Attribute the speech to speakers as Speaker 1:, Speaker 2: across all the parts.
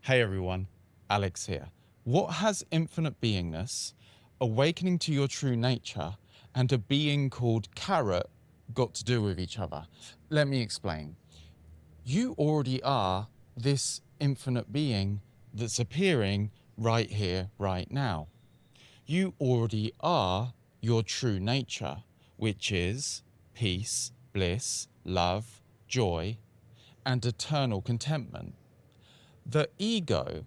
Speaker 1: Hey everyone, Alex here. What has infinite beingness, awakening to your true nature, and a being called Carrot got to do with each other? Let me explain. You already are this infinite being that's appearing right here, right now. You already are your true nature, which is peace, bliss, love, joy, and eternal contentment. The ego,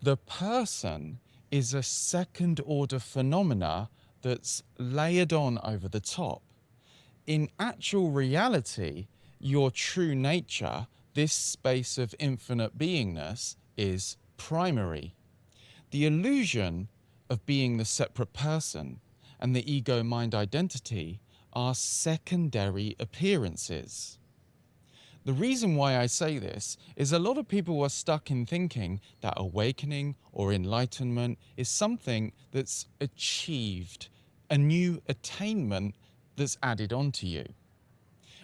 Speaker 1: the person, is a second order phenomena that's layered on over the top. In actual reality, your true nature, this space of infinite beingness, is primary. The illusion of being the separate person and the ego mind identity are secondary appearances. The reason why I say this is a lot of people are stuck in thinking that awakening or enlightenment is something that's achieved, a new attainment that's added onto you.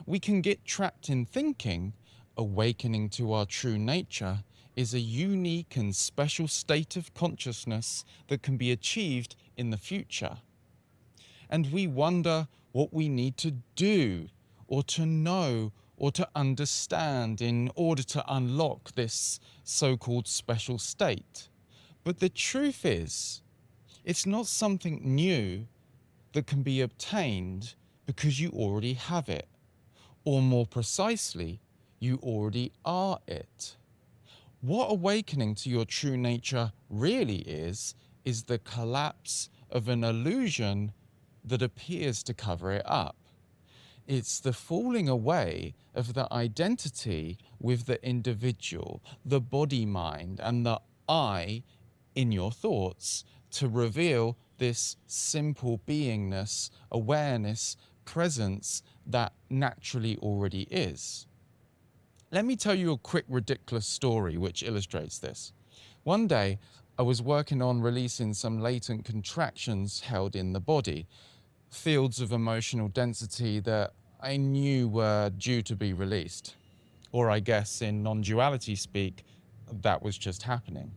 Speaker 1: We can get trapped in thinking awakening to our true nature is a unique and special state of consciousness that can be achieved in the future. And we wonder what we need to do or to know or to understand in order to unlock this so-called special state. But the truth is, it's not something new that can be obtained because you already have it. Or more precisely, you already are it. What awakening to your true nature really is the collapse of an illusion that appears to cover it up. It's the falling away of the identity with the individual, the body mind, and the I in your thoughts to reveal this simple beingness, awareness, presence that naturally already is. Let me tell you a quick ridiculous story which illustrates this. One day, I was working on releasing some latent contractions held in the body, fields of emotional density that I knew were due to be released. Or I guess in non-duality speak, that was just happening.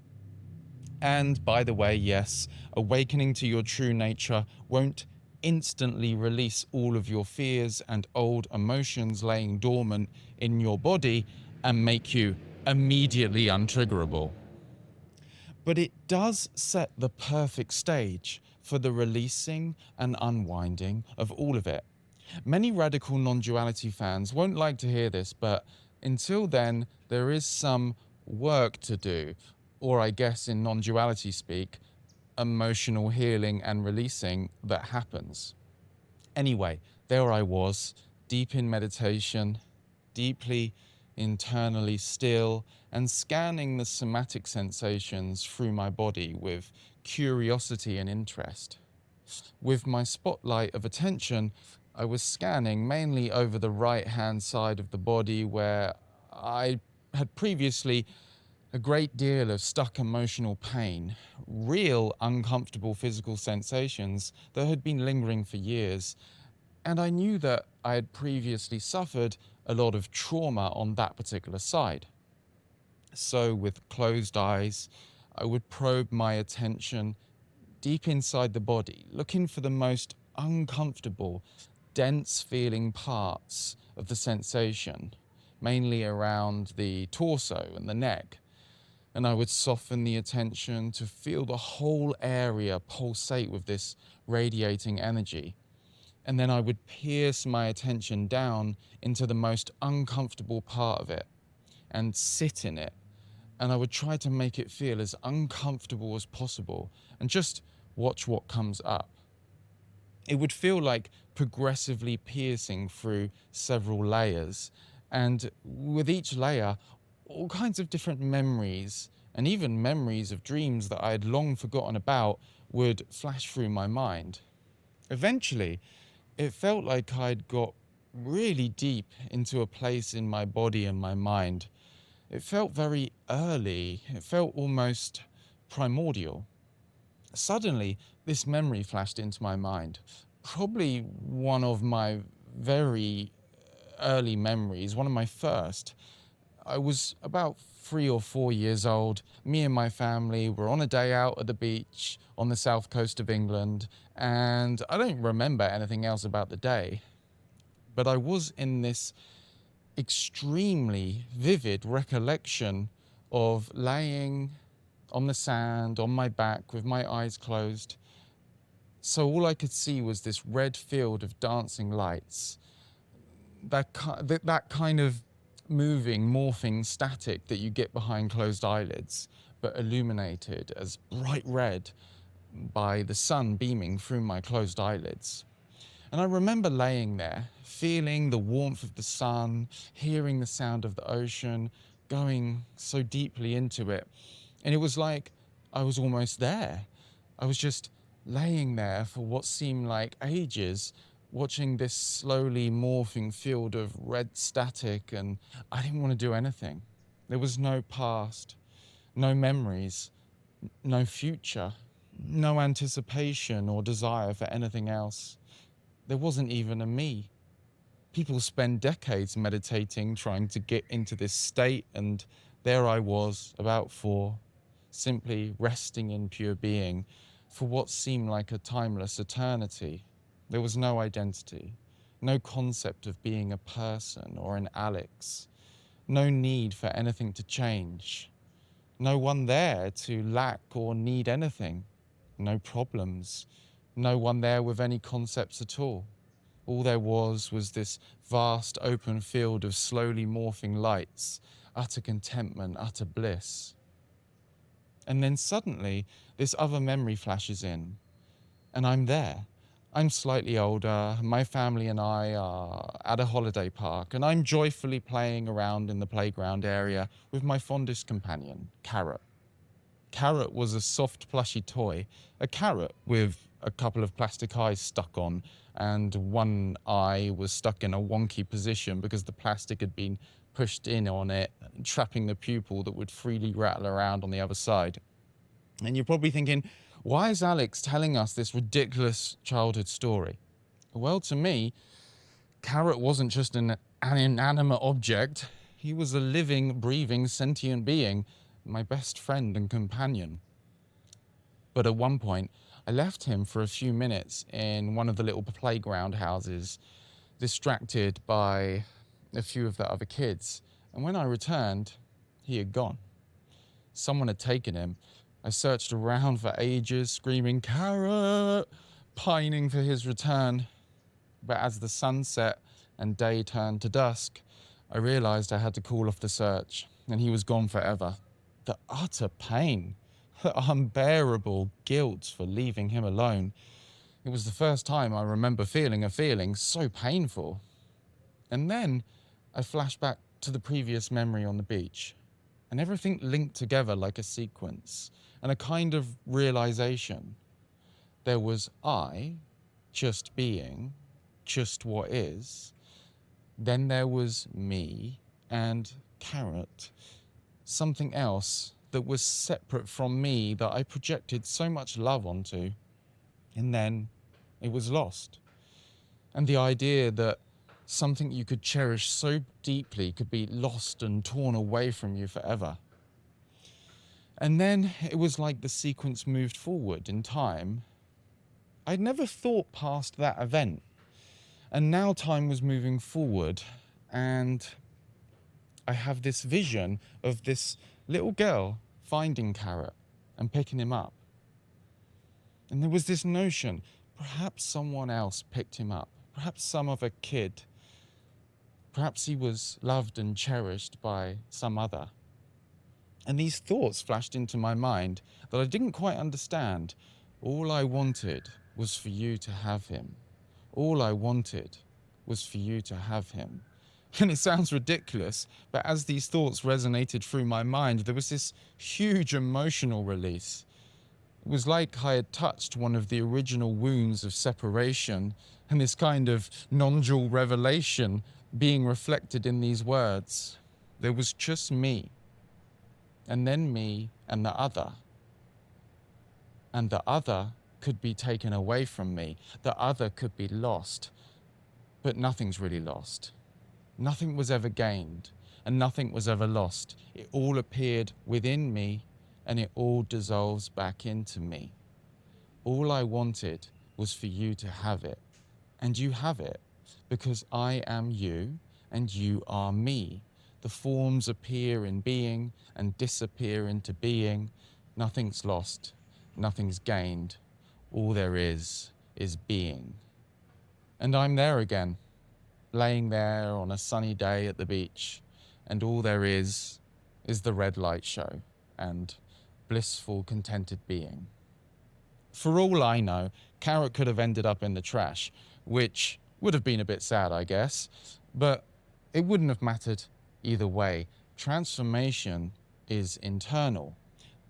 Speaker 1: And by the way, yes, awakening to your true nature won't instantly release all of your fears and old emotions laying dormant in your body and make you immediately untriggerable. But it does set the perfect stage for the releasing and unwinding of all of it. Many radical non-duality fans won't like to hear this, but until then, there is some work to do, or I guess in non-duality speak, emotional healing and releasing that happens. Anyway, there I was, deep in meditation, deeply internally still, and scanning the somatic sensations through my body with curiosity and interest. With my spotlight of attention, I was scanning mainly over the right-hand side of the body where I had previously a great deal of stuck emotional pain, real uncomfortable physical sensations that had been lingering for years, and I knew that I had previously suffered a lot of trauma on that particular side. So with closed eyes, I would probe my attention deep inside the body, looking for the most uncomfortable, dense feeling parts of the sensation, mainly around the torso and the neck. And I would soften the attention to feel the whole area pulsate with this radiating energy. And then I would pierce my attention down into the most uncomfortable part of it and sit in it. And I would try to make it feel as uncomfortable as possible and just watch what comes up. It would feel like progressively piercing through several layers, and with each layer, all kinds of different memories, and even memories of dreams that I had long forgotten about, would flash through my mind. Eventually, it felt like I'd got really deep into a place in my body and my mind. It felt very early, it felt almost primordial. Suddenly, this memory flashed into my mind, probably one of my very early memories, one of my first. I was about 3 or 4 years old. Me and my family were on a day out at the beach on the south coast of England, and I don't remember anything else about the day, but I was in this extremely vivid recollection of laying on the sand on my back with my eyes closed. So all I could see was this red field of dancing lights, that kind of moving, morphing static that you get behind closed eyelids, but illuminated as bright red by the sun beaming through my closed eyelids. And I remember laying there, feeling the warmth of the sun, hearing the sound of the ocean, going so deeply into it. And it was like I was almost there. I was just laying there for what seemed like ages, watching this slowly morphing field of red static, and I didn't want to do anything. There was no past, no memories, no future, no anticipation or desire for anything else. There wasn't even a me. People spend decades meditating, trying to get into this state, and there I was, about 4, simply resting in pure being for what seemed like a timeless eternity. There was no identity, no concept of being a person or an Alex, no need for anything to change, no one there to lack or need anything, no problems, no one there with any concepts at all. All there was this vast open field of slowly morphing lights, utter contentment, utter bliss. And then suddenly, this other memory flashes in, and I'm there. I'm slightly older, my family and I are at a holiday park, and I'm joyfully playing around in the playground area with my fondest companion, Carrot. Carrot was a soft, plushy toy, a carrot with a couple of plastic eyes stuck on, and one eye was stuck in a wonky position because the plastic had been pushed in on it, trapping the pupil that would freely rattle around on the other side. And you're probably thinking, why is Alex telling us this ridiculous childhood story? Well, to me, Carrot wasn't just an inanimate object. He was a living, breathing, sentient being, my best friend and companion. But at one point, I left him for a few minutes in one of the little playground houses, distracted by a few of the other kids. And when I returned, he had gone. Someone had taken him. I searched around for ages, screaming, "Carrot!" pining for his return. But as the sun set and day turned to dusk, I realized I had to call off the search, and he was gone forever. The utter pain, the unbearable guilt for leaving him alone. It was the first time I remember feeling a feeling so painful. And then I flashed back to the previous memory on the beach, and everything linked together like a sequence, and a kind of realization. There was I, just being, just what is. Then there was me and Carrot, something else that was separate from me that I projected so much love onto. And then it was lost. And the idea that something you could cherish so deeply could be lost and torn away from you forever. And then it was like the sequence moved forward in time. I'd never thought past that event. And now time was moving forward, and I have this vision of this little girl finding Carrot and picking him up. And there was this notion, perhaps someone else picked him up, perhaps some other kid. Perhaps he was loved and cherished by some other. And these thoughts flashed into my mind that I didn't quite understand. All I wanted was for you to have him. All I wanted was for you to have him. And it sounds ridiculous, but as these thoughts resonated through my mind, there was this huge emotional release. It was like I had touched one of the original wounds of separation, and this kind of non-dual revelation being reflected in these words. There was just me, and then me and the other. And the other could be taken away from me. The other could be lost. But nothing's really lost. Nothing was ever gained. and nothing was ever lost. It all appeared within me, and it all dissolves back into me. All I wanted was for you to have it, and you have it, because I am you, and you are me. The forms appear in being and disappear into being. Nothing's lost, nothing's gained. All there is being. And I'm there again, laying there on a sunny day at the beach, and all there is the red light show and blissful, contented being. For all I know, Carrot could have ended up in the trash, which would have been a bit sad, I guess, but it wouldn't have mattered either way. Transformation is internal.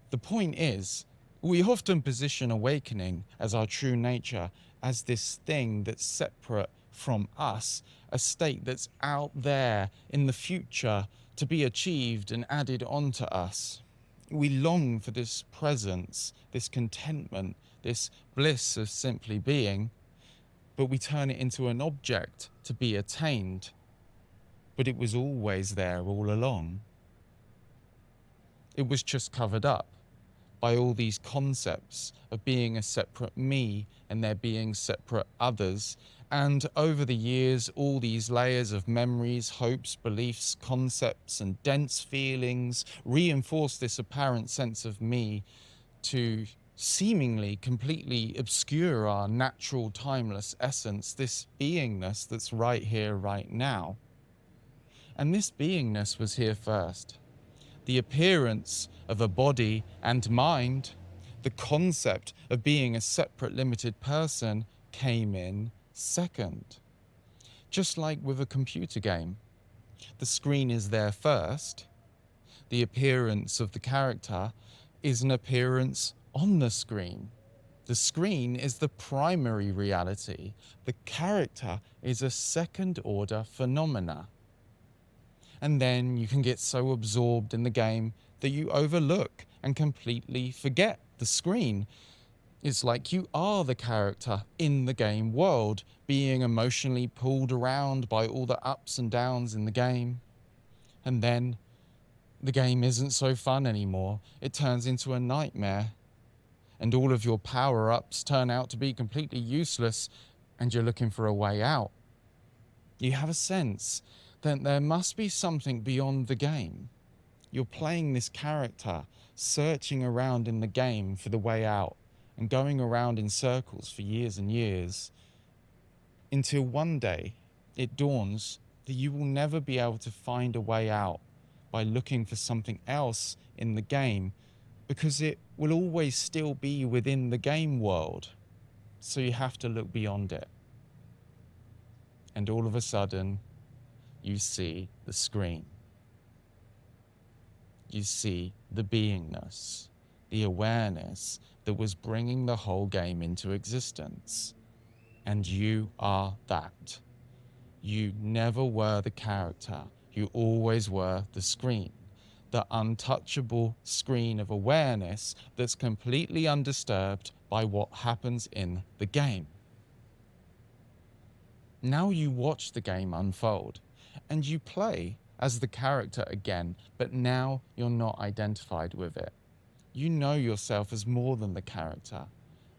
Speaker 1: The point is, we often position awakening as our true nature, as this thing that's separate from us, a state that's out there in the future to be achieved and added onto us. We long for this presence, this contentment, this bliss of simply being, but we turn it into an object to be attained. But it was always there all along. It was just covered up by all these concepts of being a separate me and there being separate others. And over the years, all these layers of memories, hopes, beliefs, concepts, and dense feelings reinforce this apparent sense of me to seemingly completely obscure our natural, timeless essence, this beingness that's right here, right now. And this beingness was here first. The appearance of a body and mind, the concept of being a separate, limited person, came in second. Just like with a computer game, the screen is there first. The appearance of the character is an appearance on the screen. The screen is the primary reality. The character is a second-order phenomena. And then you can get so absorbed in the game that you overlook and completely forget the screen. It's like you are the character in the game world, being emotionally pulled around by all the ups and downs in the game. And then the game isn't so fun anymore. It turns into a nightmare. And all of your power-ups turn out to be completely useless, and you're looking for a way out. You have a sense that there must be something beyond the game. You're playing this character, searching around in the game for the way out, and going around in circles for years and years, until one day it dawns that you will never be able to find a way out by looking for something else in the game, because it will always still be within the game world. So you have to look beyond it. And all of a sudden, you see the screen. You see the beingness, the awareness that was bringing the whole game into existence. And you are that. You never were the character. You always were the screen. The untouchable screen of awareness that's completely undisturbed by what happens in the game. Now you watch the game unfold, and you play as the character again, but now you're not identified with it. You know yourself as more than the character,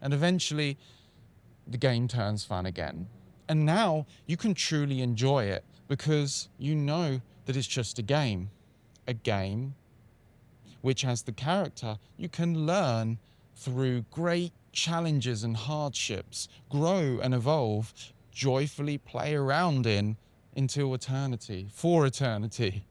Speaker 1: and eventually the game turns fun again. And now you can truly enjoy it because you know that it's just a game which, as the character, you can learn through great challenges and hardships, grow and evolve, joyfully play around in until eternity, for eternity,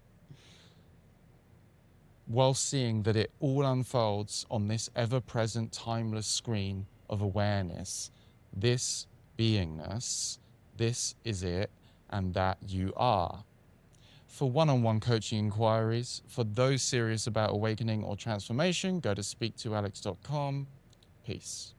Speaker 1: while seeing that it all unfolds on this ever-present, timeless screen of awareness. This beingness, this is it, and that you are. For one-on-one coaching inquiries, for those serious about awakening or transformation, go to speaktoalex.com. Peace.